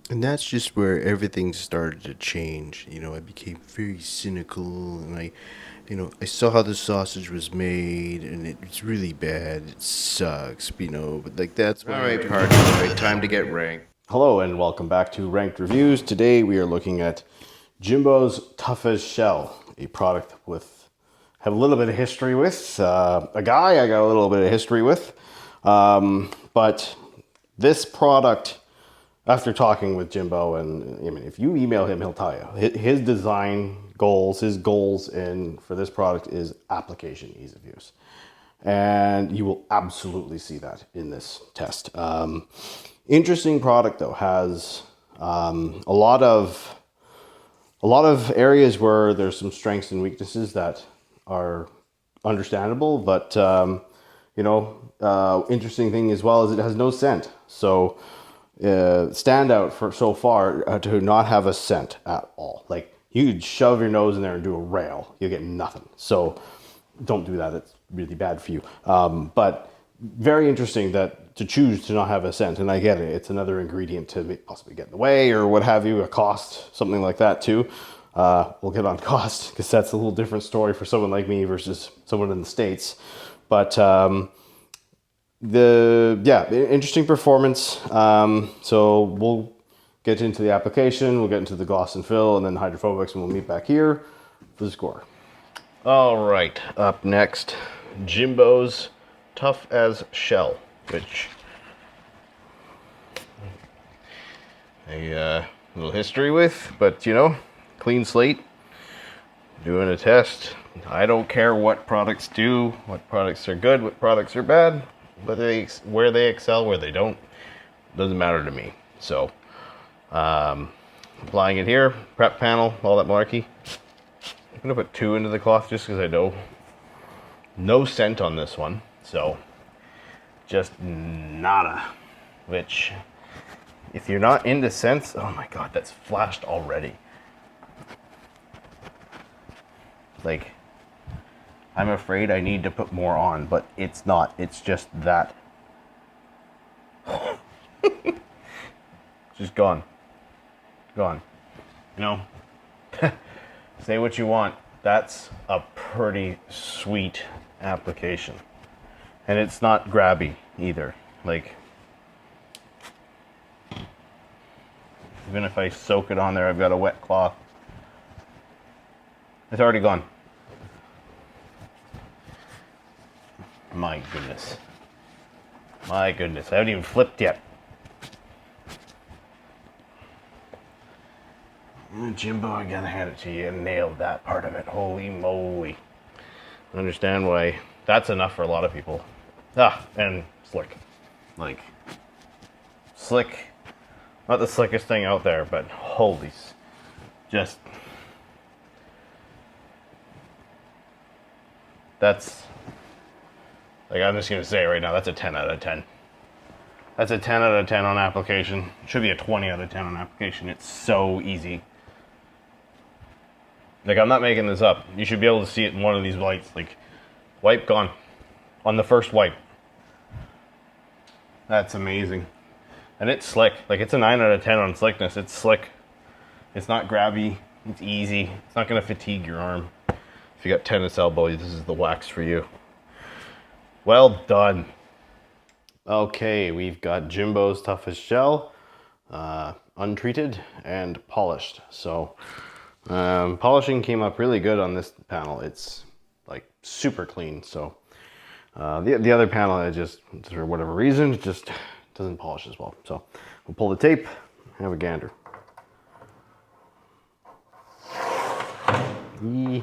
And that's just where everything started to change. I became very cynical, and I saw how the sausage was made, and it's really bad. It sucks, but like that's when. All right, partner, time to get ranked. Hello and welcome back to Ranked Reviews. Today we are looking at Jimbo's Tough as Shell, a product have a little bit of history with, a guy I got a little bit of history with, but this product, after talking with Jimbo, and I mean, if you email him, he'll tell you his design goals, his goals for this product is application ease of use. And you will absolutely see that in this test. Interesting product though, has a lot of areas where there's some strengths and weaknesses that are understandable, but interesting thing as well is it has no scent. So standout for so far to not have a scent at all. Like you could shove your nose in there and do a rail, you'll get nothing. So don't do that. It's really bad for you. But very interesting that to choose to not have a scent, and I get it. It's another ingredient to possibly get in the way or what have you, a cost, something like that too. We'll get on cost because that's a little different story for someone like me versus someone in the States. But interesting performance. So we'll get into the application, we'll get into the gloss and fill, and then hydrophobics, and we'll meet back here for the score. All right, up next, Jimbo's Tough as Shell, which a little history with, but clean slate, doing a test. I don't care what products do, what products are good, what products are bad, where they excel, where they don't, doesn't matter to me. So, applying it here, prep panel, all that malarkey. I'm gonna put 2 into the cloth just because I know no scent on this one, so just nada. Which, if you're not into scents, oh my god, that's flashed already. Like, I'm afraid I need to put more on, but it's not. It's just that. Just gone. Gone. Say what you want. That's a pretty sweet application. And it's not grabby either. Like, even if I soak it on there, I've got a wet cloth. It's already gone. My goodness. My goodness. I haven't even flipped yet. Jimbo, I gotta hand it to you. Nailed that part of it. Holy moly. I understand why that's enough for a lot of people. And slick. Like, slick. Not the slickest thing out there, but holy. Just. That's. Like, I'm just gonna say right now, that's a 10 out of 10. That's a 10 out of 10 on application. It should be a 20 out of 10 on application. It's so easy. Like, I'm not making this up. You should be able to see it in one of these lights. Like, wipe gone. On the first wipe. That's amazing. And it's slick. Like, it's a 9 out of 10 on slickness. It's slick. It's not grabby. It's easy. It's not going to fatigue your arm. If you got tennis elbow, this is the wax for you. Well done. Okay, we've got Jimbo's Tough as Shell, untreated and polished. So polishing came up really good on this panel. It's like super clean. So the other panel, it just, for whatever reason, it just doesn't polish as well. So we'll pull the tape, have a gander. There.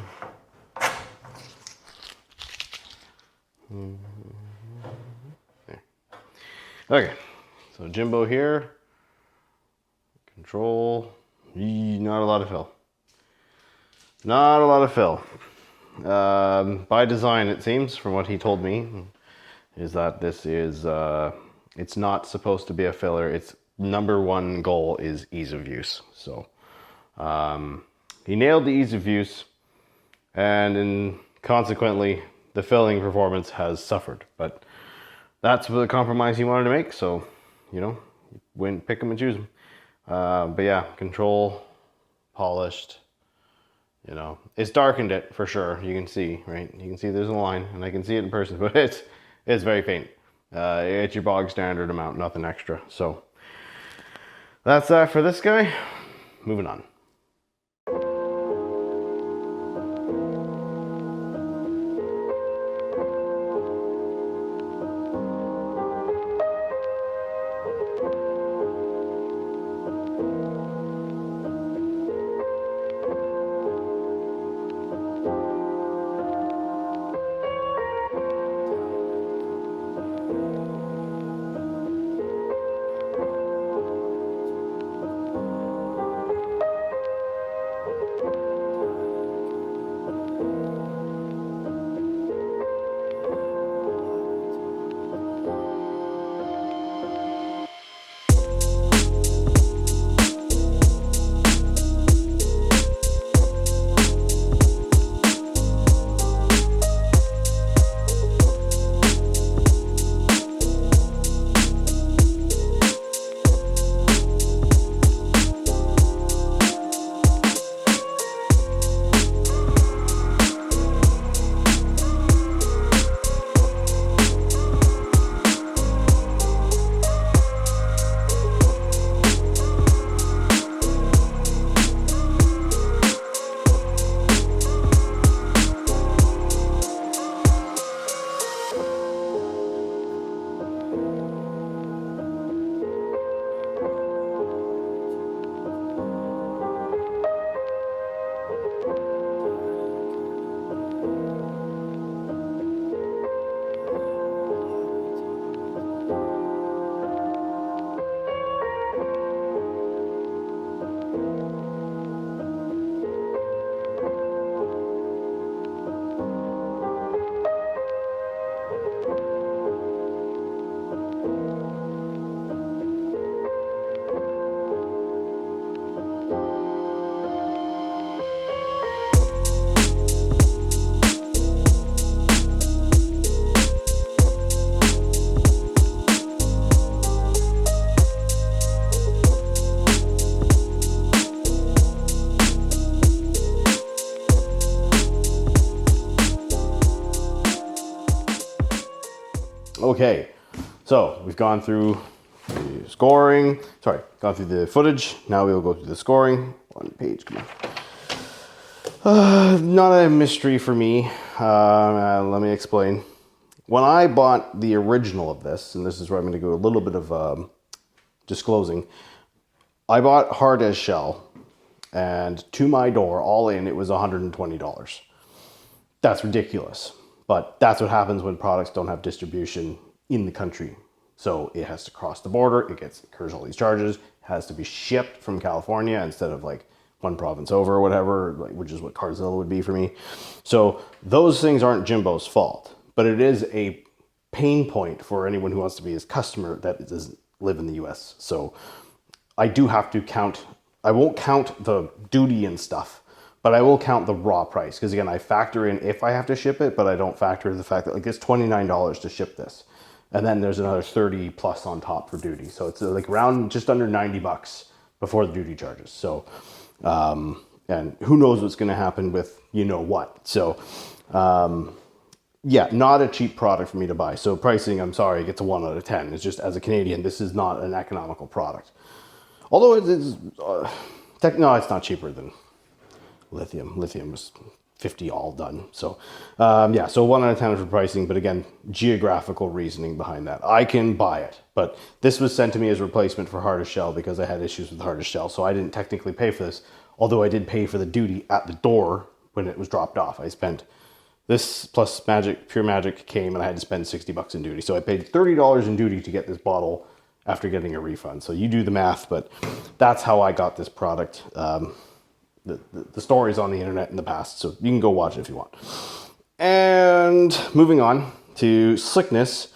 Okay, so Jimbo here, control, not a lot of fill. Not a lot of fill. By design, it seems, from what he told me, is that this is, it's not supposed to be a filler. Its number one goal is ease of use. So he nailed the ease of use, and consequently, the filling performance has suffered. But that's the compromise he wanted to make, so, pick them and choose them. But yeah, control, polished, you know, it's darkened it for sure. You can see, right? You can see there's a line, and I can see it in person, but it's very faint. It's your bog standard amount, nothing extra. So that's that for this guy. Moving on. Okay, so we've gone through the scoring, gone through the footage. Now we'll go through the scoring. One page, come on. Not a mystery for me. Let me explain. When I bought the original of this, and this is where I'm going to go a little bit of disclosing, I bought hard as shell, and to my door, all in, it was $120. That's ridiculous. But that's what happens when products don't have distribution in the country. So it has to cross the border, it incurs all these charges, has to be shipped from California instead of like one province over or whatever, like, which is what Carzilla would be for me. So those things aren't Jimbo's fault, but it is a pain point for anyone who wants to be his customer that doesn't live in the US. So I do have to count, I won't count the duty and stuff, but I will count the raw price, because again, I factor in if I have to ship it, but I don't factor in the fact that like it's $29 to ship this. And then there's another 30 plus on top for duty. So it's like around just under 90 bucks before the duty charges. So, and who knows what's gonna happen with you know what. So, yeah, not a cheap product for me to buy. So pricing, I'm sorry, it gets a 1 out of 10. It's just, as a Canadian, this is not an economical product. Although it is, no, it's not cheaper than lithium. Lithium was 50 all done. So yeah, so 1 out of 10 for pricing, but again, geographical reasoning behind that. I can buy it, but this was sent to me as a replacement for hardest shell because I had issues with hardest shell. So I didn't technically pay for this, although I did pay for the duty at the door when it was dropped off. I spent this plus Magic, Pure Magic came and I had to spend 60 bucks in duty. So I paid $30 in duty to get this bottle after getting a refund. So you do the math, but that's how I got this product. The stories on the internet in the past, so you can go watch it if you want. And moving on to slickness,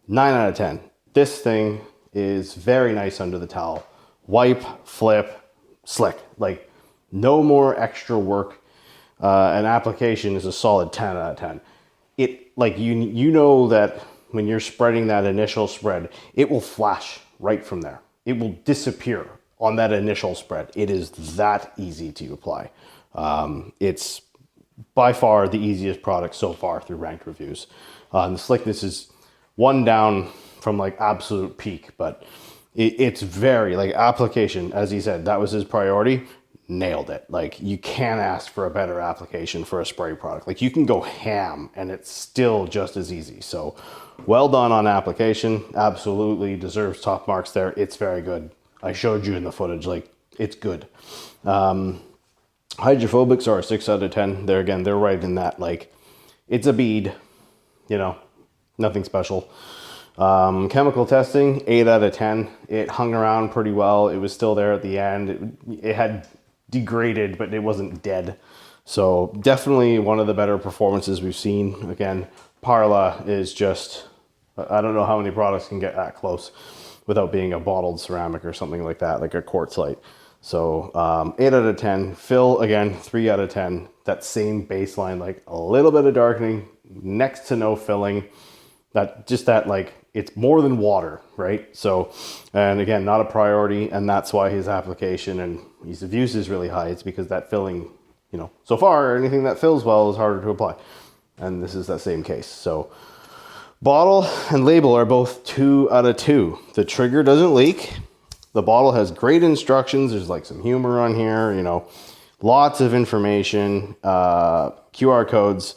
9 out of 10. This thing is very nice under the towel. Wipe, flip, slick. Like no more extra work. An application is a solid 10 out of 10. It like you know that when you're spreading that initial spread, it will flash right from there. It will disappear on that initial spread. It is that easy to apply. It's by far the easiest product so far through ranked reviews. And the slickness is one down from like absolute peak, but it's very like application, as he said, that was his priority. Nailed it. Like you can't ask for a better application for a spray product. Like you can go ham and it's still just as easy. So well done on application. Absolutely deserves top marks there. It's very good. I showed you in the footage, like it's good. Hydrophobics are a 6 out of 10. They're again, they're right in that, like it's a bead, you know, nothing special. Chemical testing, 8 out of 10. It hung around pretty well. It was still there at the end. It had degraded, but it wasn't dead. So definitely one of the better performances we've seen. Again, Parla is just, I don't know how many products can get that close without being a bottled ceramic or something like that, like a quartz light. So 8 out of 10. Fill, again, 3 out of 10. That same baseline, like a little bit of darkening, next to no filling. That like, it's more than water, right? So, and again, not a priority, and that's why his application and ease of use is really high. It's because that filling, you know, so far, anything that fills well is harder to apply. And this is that same case. So bottle and label are both 2 out of 2. The trigger doesn't leak. The bottle has great instructions. There's like some humor on here, you know, lots of information, QR codes,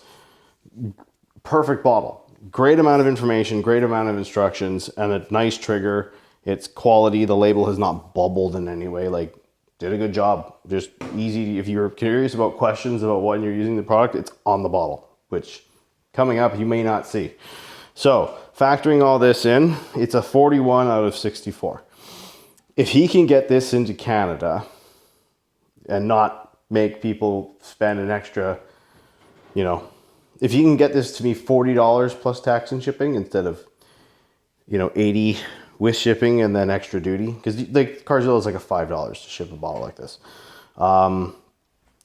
perfect bottle. Great amount of information, great amount of instructions, and a nice trigger. It's quality. The label has not bubbled in any way. Like, did a good job. Just easy. If you're curious about questions about when you're using the product, it's on the bottle, which coming up you may not see. So factoring all this in, it's a 41 out of 64. If he can get this into Canada and not make people spend an extra, you know, if you can get this to me $40 plus tax and shipping instead of, you know, $80 with shipping and then extra duty, because like Carzilla is like a $5 to ship a bottle like this.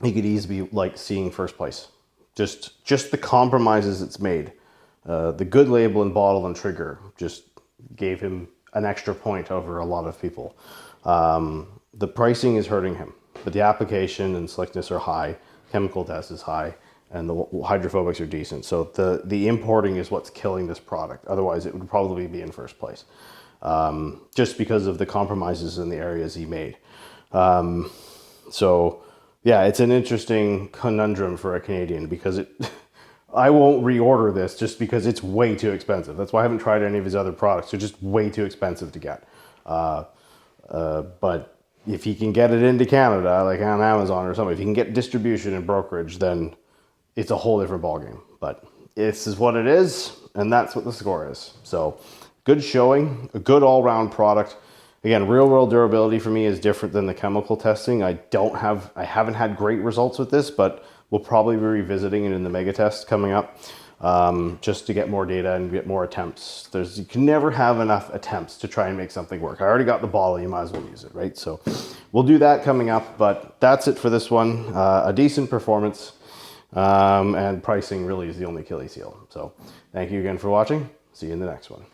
He could easily be like seeing first place. Just the compromises it's made. The good label and bottle and trigger just gave him an extra point over a lot of people. The pricing is hurting him, but the application and slickness are high. Chemical test is high. And the hydrophobics are decent. So the importing is what's killing this product. Otherwise, it would probably be in first place. Just because of the compromises in the areas he made. So, yeah, it's an interesting conundrum for a Canadian because I won't reorder this just because it's way too expensive. That's why I haven't tried any of his other products. They're just way too expensive to get. But if he can get it into Canada, like on Amazon or something, if he can get distribution and brokerage, then it's a whole different ballgame. But this is what it is, and that's what the score is. So good showing, a good all-round product. Again, real-world durability for me is different than the chemical testing. I haven't had great results with this, but we'll probably be revisiting it in the mega test coming up, just to get more data and get more attempts. You can never have enough attempts to try and make something work. I already got the bottle, you might as well use it, right? So we'll do that coming up, but that's it for this one. A decent performance. And pricing really is the only Achilles heel. So thank you again for watching. See you in the next one.